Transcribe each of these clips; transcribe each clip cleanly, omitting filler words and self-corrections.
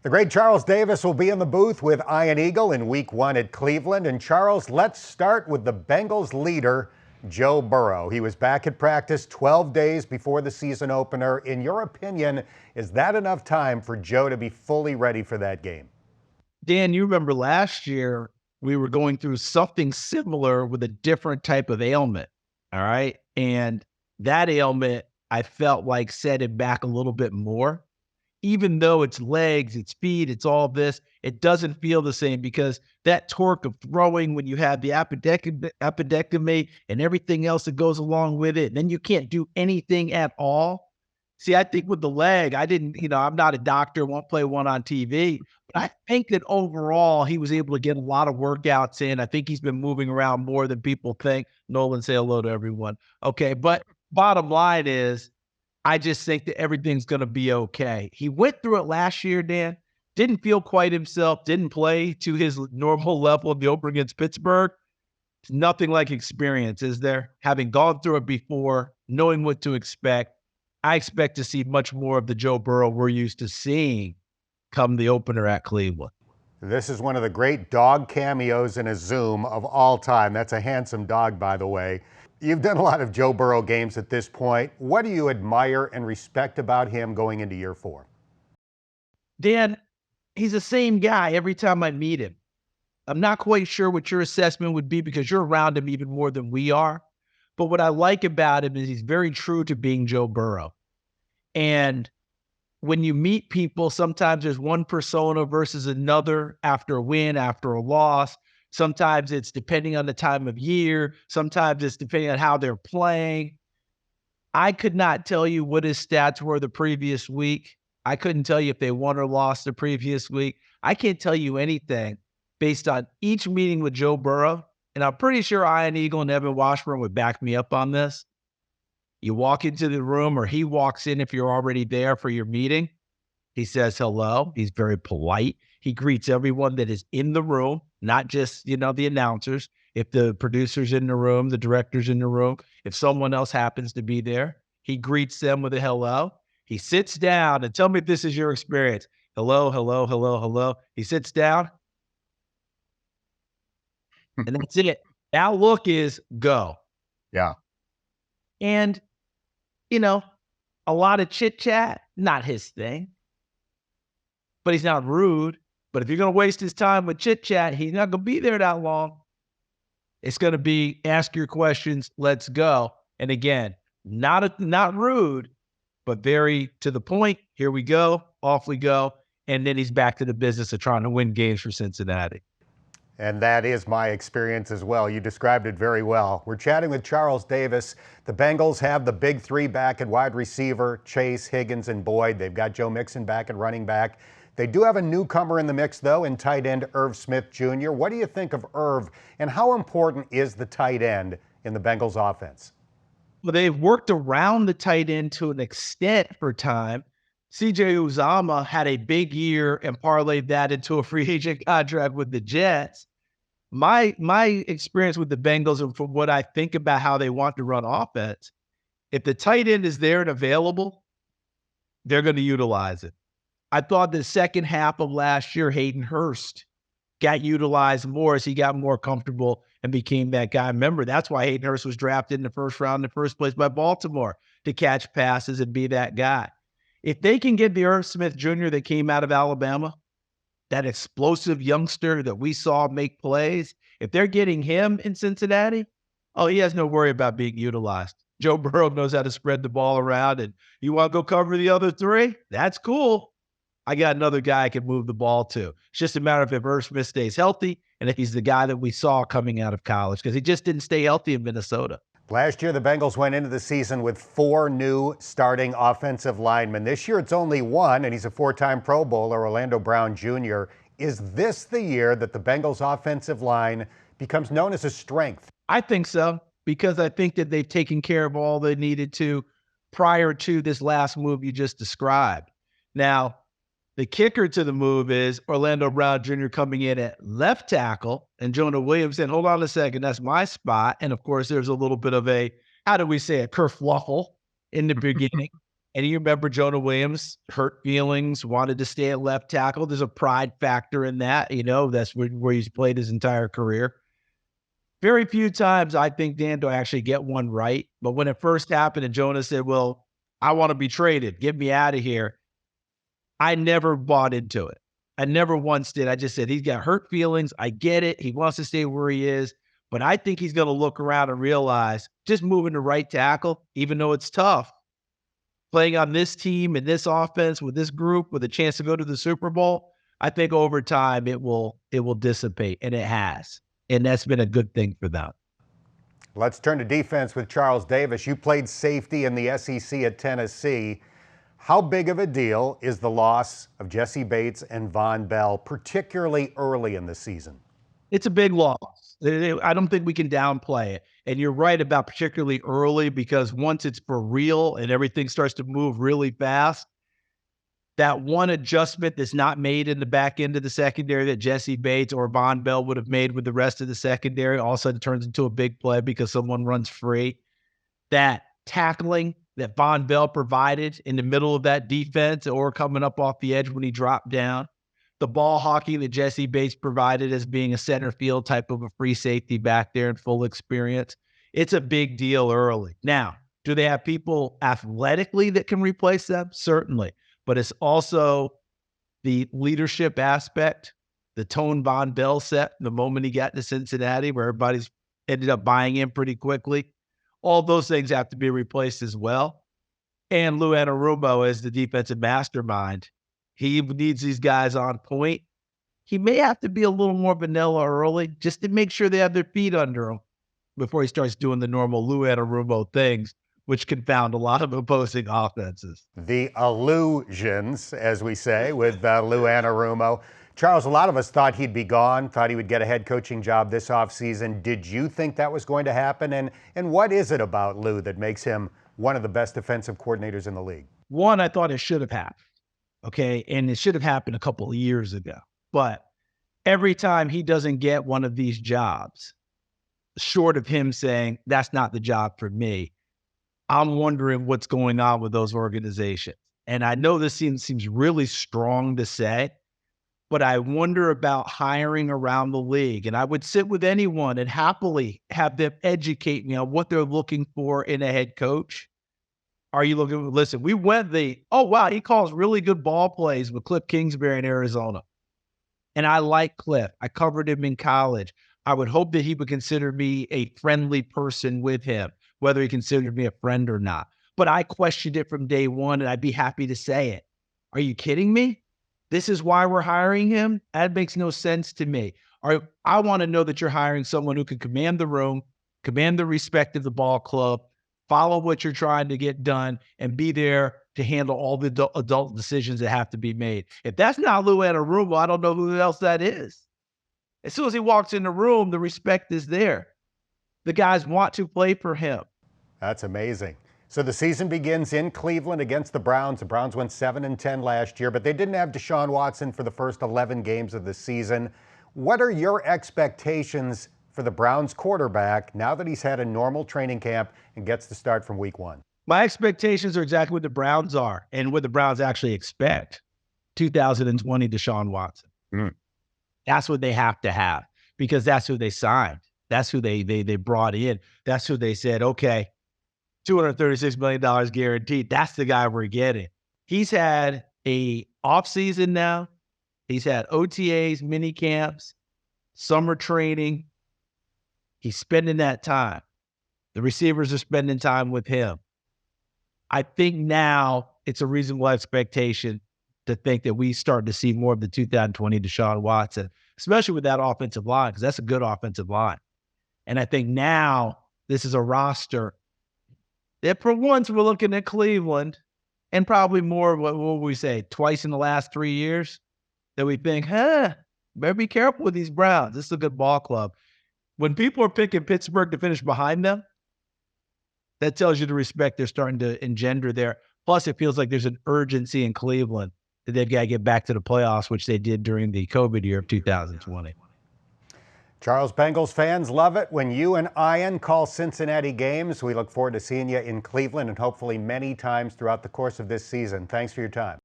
The great Charles Davis will be in the booth with Ian Eagle in week 1 at Cleveland. And Charles, let's start with the Bengals leader, Joe Burrow. He was back at practice 12 days before the season opener. In your opinion, is that enough time for Joe to be fully ready for that game? Dan, you remember last year we were going through something similar with a different type of ailment. All right. And that ailment, I felt like set him back a little bit more. Even though it's legs, it's feet, it's all this, it doesn't feel the same because that torque of throwing when you have the appendectomy and everything else that goes along with it, and then you can't do anything at all. See, I think with the leg, I didn't, I'm not a doctor, won't play one on TV, but I think that overall he was able to get a lot of workouts in. I think he's been moving around more than people think. Nolan, say hello to everyone. Okay, but bottom line is, I just think that everything's going to be okay. He went through it last year, Dan, didn't feel quite himself, didn't play to his normal level of the opener against Pittsburgh. It's nothing like experience, is there? Having gone through it before, knowing what to expect, I expect to see much more of the Joe Burrow we're used to seeing come the opener at Cleveland. This is one of the great dog cameos in a Zoom of all time. That's a handsome dog, by the way. You've done a lot of Joe Burrow games at this point. What do you admire and respect about him going into year 4? Dan, he's the same guy every time I meet him. I'm not quite sure what your assessment would be because you're around him even more than we are. But what I like about him is he's very true to being Joe Burrow. And when you meet people, sometimes there's one persona versus another after a win, after a loss. Sometimes it's depending on the time of year. Sometimes it's depending on how they're playing. I could not tell you what his stats were the previous week. I couldn't tell you if they won or lost the previous week. I can't tell you anything based on each meeting with Joe Burrow. And I'm pretty sure Ian Eagle and Evan Washburn would back me up on this. You walk into the room or he walks in if you're already there for your meeting. He says hello. He's very polite. He greets everyone that is in the room, not just, the announcers. If the producer's in the room, the director's in the room, if someone else happens to be there, he greets them with a hello. He sits down and tell me if this is your experience. Hello, hello, hello, hello. He sits down and that's it. Our look is go. Yeah. And, a lot of chit chat, not his thing. But he's not rude. But if you're going to waste his time with chit chat, he's not going to be there that long. It's going to be ask your questions, let's go. And again, not rude, but very to the point. Here we go, off we go. And then he's back to the business of trying to win games for Cincinnati. And that is my experience as well. You described it very well. We're chatting with Charles Davis. The Bengals have the big 3 back at wide receiver, Chase, Higgins, and Boyd. They've got Joe Mixon back at running back. They do have a newcomer in the mix, though, in tight end Irv Smith Jr. What do you think of Irv, and how important is the tight end in the Bengals offense? Well, they've worked around the tight end to an extent for time. CJ Uzomah had a big year and parlayed that into a free agent contract with the Jets. My experience with the Bengals and from what I think about how they want to run offense, if the tight end is there and available, they're going to utilize it. I thought the second half of last year, Hayden Hurst got utilized more as he got more comfortable and became that guy. Remember, that's why Hayden Hurst was drafted in the first round in the first place by Baltimore, to catch passes and be that guy. If they can get the Irv Smith Jr. that came out of Alabama, that explosive youngster that we saw make plays, if they're getting him in Cincinnati, he has no worry about being utilized. Joe Burrow knows how to spread the ball around, and you want to go cover the other 3? That's cool. I got another guy I can move the ball to. It's just a matter of if Irv Smith stays healthy and if he's the guy that we saw coming out of college, because he just didn't stay healthy in Minnesota. Last year, the Bengals went into the season with 4 new starting offensive linemen. This year, it's only 1, and he's a 4-time Pro Bowler, Orlando Brown Jr. Is this the year that the Bengals offensive line becomes known as a strength? I think so, because I think that they've taken care of all they needed to prior to this last move you just described. Now, the kicker to the move is Orlando Brown Jr. coming in at left tackle, and Jonah Williams said, hold on a second, that's my spot. And of course, there's a little bit of a, how do we say it, kerfluffle in the beginning. And you remember Jonah Williams, hurt feelings, wanted to stay at left tackle. There's a pride factor in that, that's where he's played his entire career. Very few times I think Dan do I actually get one right. But when it first happened and Jonah said, well, I want to be traded, get me out of here, I never bought into it. I never once did. I just said, he's got hurt feelings. I get it. He wants to stay where he is. But I think he's going to look around and realize just moving to right tackle, even though it's tough, playing on this team and this offense with this group with a chance to go to the Super Bowl, I think over time it will dissipate, and it has. And that's been a good thing for them. Let's turn to defense with Charles Davis. You played safety in the SEC at Tennessee. How big of a deal is the loss of Jesse Bates and Von Bell, particularly early in the season? It's a big loss. I don't think we can downplay it. And you're right about particularly early, because once it's for real and everything starts to move really fast, that one adjustment that's not made in the back end of the secondary that Jesse Bates or Von Bell would have made with the rest of the secondary all of a sudden turns into a big play because someone runs free. That tackling that Von Bell provided in the middle of that defense or coming up off the edge when he dropped down. The ball hawking that Jesse Bates provided as being a center field type of a free safety back there in full experience. It's a big deal early. Now, do they have people athletically that can replace them? Certainly. But it's also the leadership aspect, the tone Von Bell set the moment he got to Cincinnati, where everybody's ended up buying in pretty quickly. All those things have to be replaced as well. And Lou Anarumo is the defensive mastermind. He needs these guys on point. He may have to be a little more vanilla early just to make sure they have their feet under him before he starts doing the normal Lou Anarumo things, which confound a lot of opposing offenses. The illusions, as we say, with Lou Anarumo. Charles, a lot of us thought he'd be gone, thought he would get a head coaching job this offseason. Did you think that was going to happen? And what is it about Lou that makes him one of the best defensive coordinators in the league? One, I thought it should have happened. Okay, and it should have happened a couple of years ago. But every time he doesn't get one of these jobs, short of him saying, that's not the job for me, I'm wondering what's going on with those organizations. And I know this seems really strong to say, but I wonder about hiring around the league. And I would sit with anyone and happily have them educate me on what they're looking for in a head coach. Are you looking, listen, we went oh, wow, he calls really good ball plays with Cliff Kingsbury in Arizona. And I like Cliff. I covered him in college. I would hope that he would consider me a friendly person with him, whether he considered me a friend or not. But I questioned it from day one, and I'd be happy to say it. Are you kidding me? This is why we're hiring him? That makes no sense to me. I want to know that you're hiring someone who can command the room, command the respect of the ball club, follow what you're trying to get done, and be there to handle all the adult decisions that have to be made. If that's not Lou Anarumo, I don't know who else that is. As soon as he walks in the room, the respect is there. The guys want to play for him. That's amazing. So the season begins in Cleveland against the Browns. The Browns went 7-10 last year, but they didn't have Deshaun Watson for the first 11 games of the season. What are your expectations for the Browns quarterback now that he's had a normal training camp and gets to start from week 1? My expectations are exactly what the Browns are and what the Browns actually expect. 2020 Deshaun Watson. That's what they have to have, because that's who they signed. That's who they brought in. That's who they said, okay, $236 million guaranteed. That's the guy we're getting. He's had a offseason now. He's had OTAs, mini camps, summer training. He's spending that time. The receivers are spending time with him. I think now it's a reasonable expectation to think that we start to see more of the 2020 Deshaun Watson, especially with that offensive line, because that's a good offensive line. And I think now this is a roster that for once we're looking at Cleveland, and probably more, what will we say, twice in the last 3 years, that we think, better be careful with these Browns. This is a good ball club. When people are picking Pittsburgh to finish behind them, that tells you the respect they're starting to engender there. Plus, it feels like there's an urgency in Cleveland that they've got to get back to the playoffs, which they did during the COVID year of 2020. Charles, Bengals fans love it when you and Ian call Cincinnati games. We look forward to seeing you in Cleveland and hopefully many times throughout the course of this season. Thanks for your time.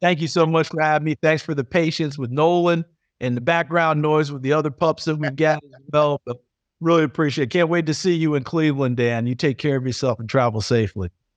Thank you so much for having me. Thanks for the patience with Nolan and the background noise with the other pups that we've got as well. But really appreciate it. Can't wait to see you in Cleveland, Dan. You take care of yourself and travel safely.